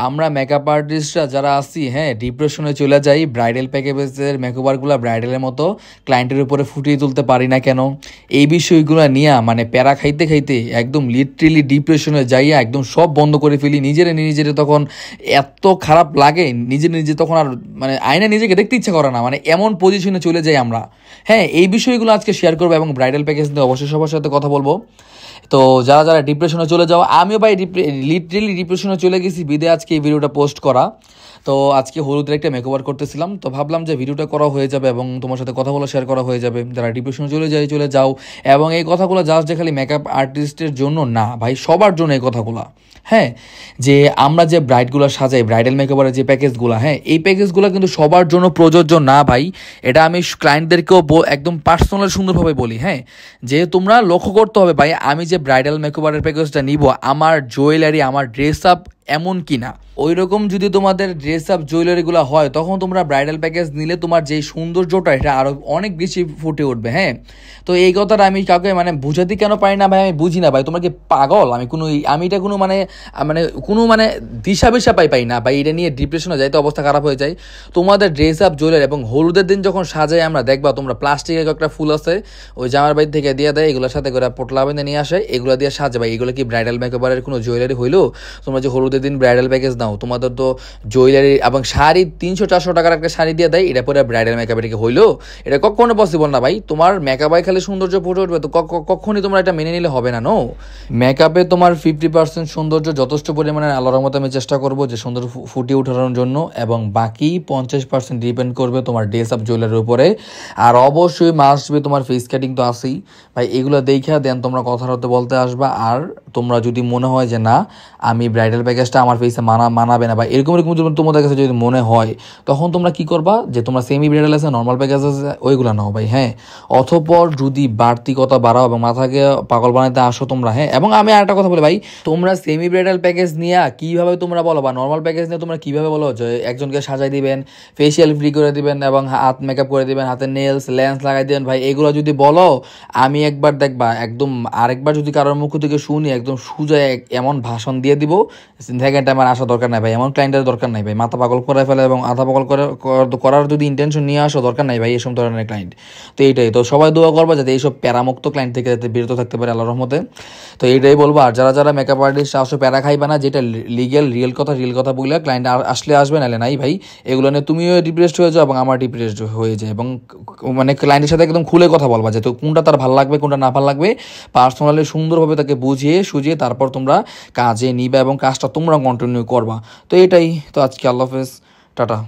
আমরা মেকআপ আর্টিস্টরা যারা আছি ডিপ্রেশনে চলে যাই ব্রাইডাল প্যাকেজের মেকওভারগুলো ব্রাইডালের মতো ক্লায়েন্টের উপরে ফুটিয়ে তুলতে পারি না কেন? এই বিষয়গুলো নিয়ে প্যারা খাইতে খাইতে একদম লিটারেলি ডিপ্রেশনে যাইয়া একদম সব বন্ধ করে ফেলি। নিজেরে তখন এত খারাপ লাগে, নিজে তখন আর আয়না নিজেকে দেখতে ইচ্ছা করে না, এমন পজিশনে চলে যাই আমরা। এই বিষয়গুলো আজকে শেয়ার করবো এবং ব্রাইডাল প্যাকেজ নিয়ে অবশ্যই সবার সাথে কথা বলবো। তো যারা ডিপ্রেশনে চলে যাও, আমিও ভাই লিটারেলি ডিপ্রেশনে চলে গেছি, বিদে আজকে এই ভিডিওটা পোস্ট করা। তো আজকে হলুদের একটা মেকওভার করতেছিলাম, তো ভাবলাম যে ভিডিওটা করা হয়ে যাবে এবং তোমার সাথে কথাগুলো শেয়ার করা হয়ে যাবে। যারা ডিপ্রেশনে চলে যাও এবং এই কথাগুলো জাস্ট যে খালি মেকআপ আর্টিস্টের জন্য না ভাই, সবার জন্য এই কথাগুলো। যে আমরা যে ব্রাইডগুলো সাজাই, ব্রাইডাল মেকওভারের যে প্যাকেজগুলো, এই প্যাকেজগুলো কিন্তু সবার জন্য প্রযোজ্য না ভাই। এটা আমি ক্লায়েন্টদেরকেও একদম পার্সোনাল সুন্দরভাবে বলি। যে তোমরা লক্ষ্য করতে হবে ভাই, আমি যে ব্রাইডাল মেকওভারের প্যাকেজটা নিব, আমার জুয়েলারি, আমার ড্রেস আপ এমন কি না, ওই রকম যদি তোমাদের ড্রেস আপ জুয়েলারিগুলো হয়, তখন তোমরা ব্রাইডাল প্যাকেজ নিলে তোমার যে সৌন্দর্যটা এটা আরও অনেক বেশি ফুটে উঠবে। তো এই কথাটা আমি কাউকে বুঝাতে কেন পারি না ভাই, আমি বুঝি না ভাই। তোমরা কি পাগল? আমি এটা কোনো দিশা বিশা পাই না ভাই। এটা নিয়ে ডিপ্রেশনে যাই তো অবস্থা খারাপ হয়ে যায়। তোমাদের ড্রেস আপ জুয়েলারি এবং হলুদের দিন যখন সাজাই আমরা, দেখবা তোমরা প্লাস্টিকের একটা ফুল আছে ওই জামার বাড়ি থেকে দিয়ে দেয়, এগুলোর সাথে করে পোটলা বেঁধে নিয়ে আসে, এগুলো দিয়ে সাজাবে। এগুলো কি ব্রাইডাল মেকওভারের কোনো জুয়েলারি হইলো? তোমরা যে হলুদের দিন ব্রাইডাল প্যাকেজ নাও, তোমাদের তো জুয়েলারি এবং শাড়ি 300-400 টাকার একটা শাড়ি দিয়ে দেয়, এটা পরে ব্রাইডাল মেকআপ এটা কি হইলো? এটা কখনো পসিবল না ভাই। তোমার মেকআপে খালি সৌন্দর্য ফুটে উঠবে, তো কখনই তোমরা এটা মেনে নিলে হবে না। মেকআপে তোমার 50% সৌন্দর্য যথেষ্ট পরিমাণে আল্লাহর রহমতে আমি চেষ্টা করবো যে সুন্দর ফুটিয়ে ওঠানোর জন্য, এবং বাকি 50% ডিপেন্ড করবে তোমার ড্রেস আপ জুয়েলারির উপরে। আর অবশ্যই মাস্ট বি তোমার ফেস কাটিং তো আছেই ভাই। এগুলো দেখে দেন তোমরা কথা হতে বলতে আসবা। আর তোমরা যদি মনে হয় যে না, আমি ব্রাইডাল প্যাকেজটা আমার ফেসে মানাবে না বা এরকম তোমাদের কাছে যদি মনে হয়, তখন তোমরা কি করবা, যে তোমরা সেমি ব্রাইডাল আছে, নর্মাল প্যাকেজ আছে, ওইগুলো নাও ভাই। অতঃপর যদি বাড়তি কথা বাড়াও এবং মাথাকে পাগল বানাতে আসো তোমরা। এবং আমি আরেকটা কথা বলি ভাই, তোমরা সেমি ব্রাইডাল প্যাকেজ নিয়ে কিভাবে তোমরা বলো বা নর্মাল প্যাকেজ নিয়ে তোমরা কিভাবে বলো যে একজনকে সাজাই দিবেন, ফেসিয়াল ফ্রি করে দিবেন এবং হাত মেকআপ করে দিবেন, হাতে নেলস লেন্স লাগাই দিবেন ভাই, এগুলো যদি বলো, আমি একবার দেখবা একদম আরেকবার যদি কারোর মুখ থেকে শুনি, একদম সুজা এমন ভাষণ দিয়ে দিব, সেকেন্ড টাইম আর আসা দরকার নাই ভাই। এমন ক্লায়েন্টের দরকার নাই ভাই, মাথা পাগল করে ফেলে এবং আধা পাগল করার যদি ইন্টেনশন নিয়ে আসো, দরকার নাই ভাই এসব ধরনের ক্লায়েন্ট। তো এইটাই তো, সবাই দোয়া করবা যাতে এইসব প্যারামুক্ত ক্লায়েন্ট থেকে যাতে বিরত থাকতে পারে আল্লাহর রহমতে। তো এইটাই বলবো। আর যারা মেকআপ আর্টিস্ট আসো, প্যারা খাইবা না, যেটা লিগেল রিয়েল কথা বললে ক্লায়েন্ট আসলে আসবে, নাহলে নাই ভাই। এগুলো নিয়ে তুমিও ডিপ্রেসড হয়ে যাও এবং আমার ডিপ্রেসড হয়ে যায়। এবং ক্লায়েন্টের সাথে একদম খুলে কথা বলবা যে তো কোনটা তার ভালো লাগবে, কোনটা না ভালো লাগবে, পার্সোনালি সুন্দরভাবে তাকে বুঝিয়ে সুঝিয়ে তারপর তোমরা কাজে নিবা এবং কাজটা তোমরা কন্টিনিউ করবা। তো এটাই তো, আজকে আল্লাহ হাফেজ, টাটা।